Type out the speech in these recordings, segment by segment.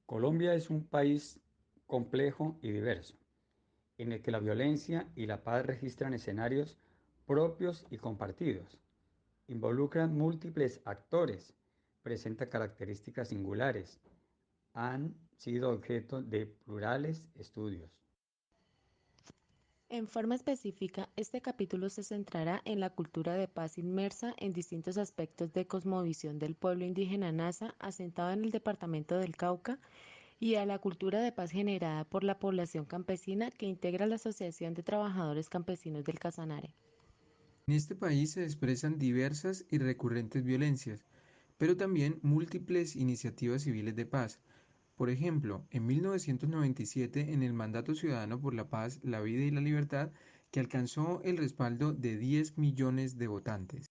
Colombia es un país complejo y diverso, en el que la violencia y la paz registran escenarios propios y compartidos. Involucran múltiples actores, presenta características singulares, han sido objeto de plurales estudios. En forma específica, este capítulo se centrará en la cultura de paz inmersa en distintos aspectos de cosmovisión del pueblo indígena Nasa asentado en el departamento del Cauca y a la cultura de paz generada por la población campesina que integra la Asociación de Trabajadores Campesinos del Casanare. En este país se expresan diversas y recurrentes violencias, pero también múltiples iniciativas civiles de paz. Por ejemplo, en 1997, en el Mandato Ciudadano por la Paz, la Vida y la Libertad, que alcanzó el respaldo de 10 millones de votantes.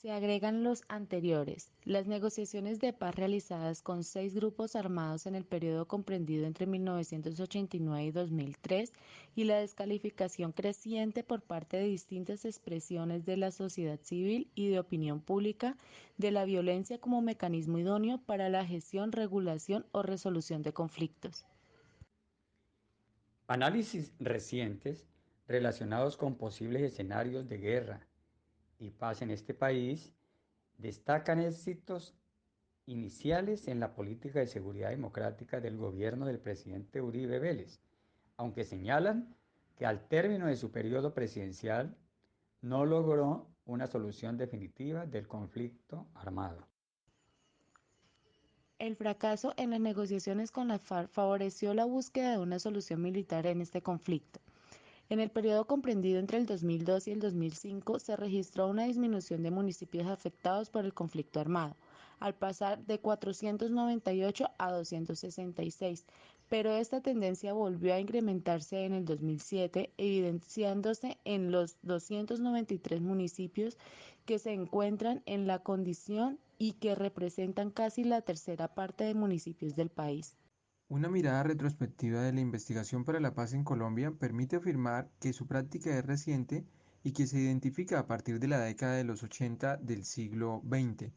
Se agregan los anteriores, las negociaciones de paz realizadas con 6 grupos armados en el periodo comprendido entre 1989 y 2003 y la descalificación creciente por parte de distintas expresiones de la sociedad civil y de opinión pública de la violencia como mecanismo idóneo para la gestión, regulación o resolución de conflictos. Análisis recientes relacionados con posibles escenarios de guerra y paz en este país destacan éxitos iniciales en la política de seguridad democrática del gobierno del presidente Uribe Vélez, aunque señalan que al término de su periodo presidencial no logró una solución definitiva del conflicto armado. El fracaso en las negociaciones con la FARC favoreció la búsqueda de una solución militar en este conflicto. En el periodo comprendido entre el 2002 y el 2005 se registró una disminución de municipios afectados por el conflicto armado, al pasar de 498 a 266, pero esta tendencia volvió a incrementarse en el 2007, evidenciándose en los 293 municipios que se encuentran en la condición y que representan casi la tercera parte de municipios del país. Una mirada retrospectiva de la investigación para la paz en Colombia permite afirmar que su práctica es reciente y que se identifica a partir de la década de los 80 del siglo XX.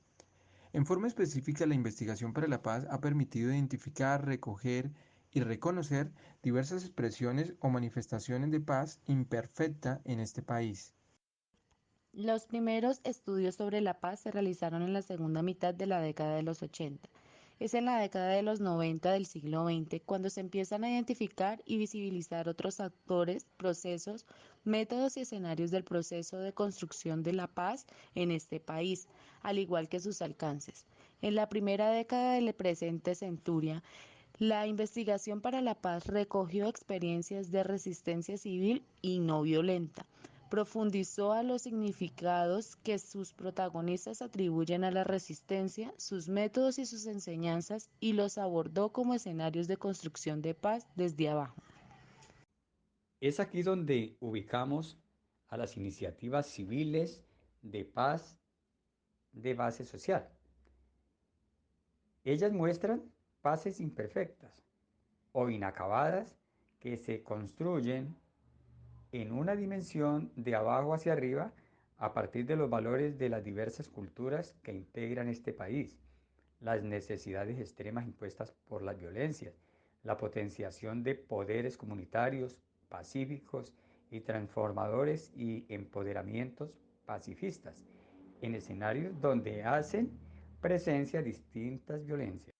En forma específica, la investigación para la paz ha permitido identificar, recoger y reconocer diversas expresiones o manifestaciones de paz imperfecta en este país. Los primeros estudios sobre la paz se realizaron en la segunda mitad de la década de los 80. Es en la década de los 90 del siglo XX cuando se empiezan a identificar y visibilizar otros actores, procesos, métodos y escenarios del proceso de construcción de la paz en este país, al igual que sus alcances. En la primera década de la presente centuria, la investigación para la paz recogió experiencias de resistencia civil y no violenta. Profundizó a los significados que sus protagonistas atribuyen a la resistencia, sus métodos y sus enseñanzas y los abordó como escenarios de construcción de paz desde abajo. Es aquí donde ubicamos a las iniciativas civiles de paz de base social. Ellas muestran paces imperfectas o inacabadas que se construyen en una dimensión de abajo hacia arriba a partir de los valores de las diversas culturas que integran este país, las necesidades extremas impuestas por las violencias, la potenciación de poderes comunitarios, pacíficos y transformadores y empoderamientos pacifistas, en escenarios donde hacen presencia distintas violencias.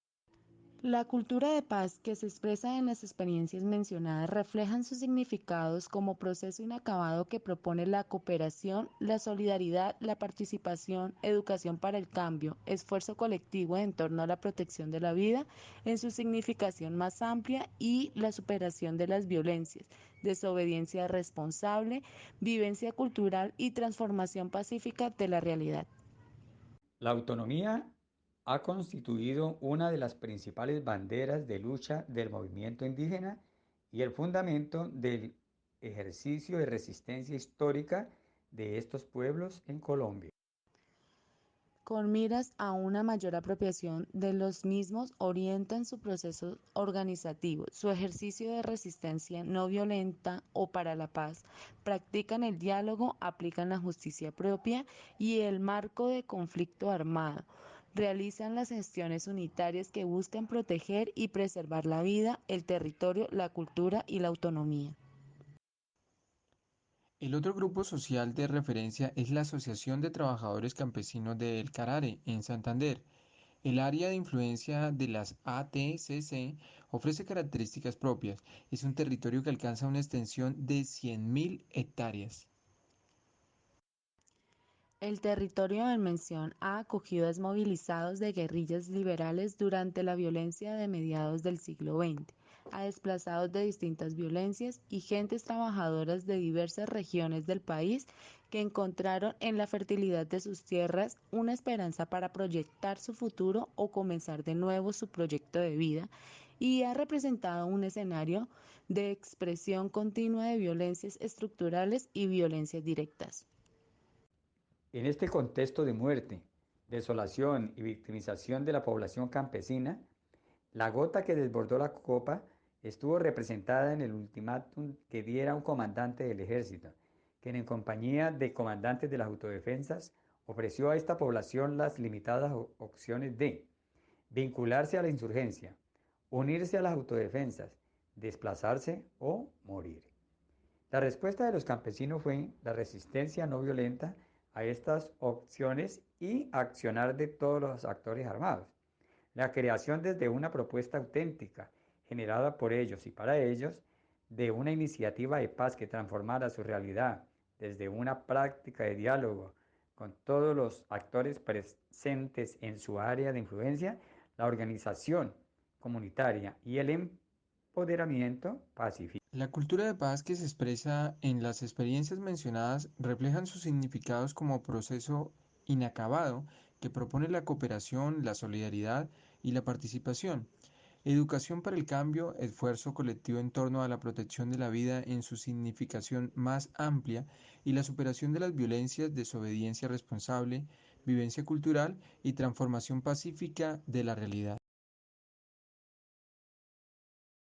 La cultura de paz que se expresa en las experiencias mencionadas reflejan sus significados como proceso inacabado que propone la cooperación, la solidaridad, la participación, educación para el cambio, esfuerzo colectivo en torno a la protección de la vida en su significación más amplia y la superación de las violencias, desobediencia responsable, vivencia cultural y transformación pacífica de la realidad. La autonomía ha constituido una de las principales banderas de lucha del movimiento indígena y el fundamento del ejercicio de resistencia histórica de estos pueblos en Colombia. Con miras a una mayor apropiación de los mismos, orientan su proceso organizativo, su ejercicio de resistencia no violenta o para la paz, practican el diálogo, aplican la justicia propia y el marco de conflicto armado, realizan las gestiones unitarias que buscan proteger y preservar la vida, el territorio, la cultura y la autonomía. El otro grupo social de referencia es la Asociación de Trabajadores Campesinos de El Carare, en Santander. El área de influencia de las ATCC ofrece características propias. Es un territorio que alcanza una extensión de 100.000 hectáreas. El territorio en mención ha acogido desmovilizados de guerrillas liberales durante la violencia de mediados del siglo XX, a desplazados de distintas violencias y gentes trabajadoras de diversas regiones del país que encontraron en la fertilidad de sus tierras una esperanza para proyectar su futuro o comenzar de nuevo su proyecto de vida, y ha representado un escenario de expresión continua de violencias estructurales y violencias directas. En este contexto de muerte, desolación y victimización de la población campesina, la gota que desbordó la copa estuvo representada en el ultimátum que diera un comandante del ejército, quien en compañía de comandantes de las autodefensas ofreció a esta población las limitadas opciones de vincularse a la insurgencia, unirse a las autodefensas, desplazarse o morir. La respuesta de los campesinos fue la resistencia no violenta a estas opciones y accionar de todos los actores armados. La creación desde una propuesta auténtica, generada por ellos y para ellos, de una iniciativa de paz que transformara su realidad desde una práctica de diálogo con todos los actores presentes en su área de influencia, la organización comunitaria y el empoderamiento pacífico. La cultura de paz que se expresa en las experiencias mencionadas reflejan sus significados como proceso inacabado que propone la cooperación, la solidaridad y la participación. Educación para el cambio, esfuerzo colectivo en torno a la protección de la vida en su significación más amplia y la superación de las violencias, desobediencia responsable, vivencia cultural y transformación pacífica de la realidad.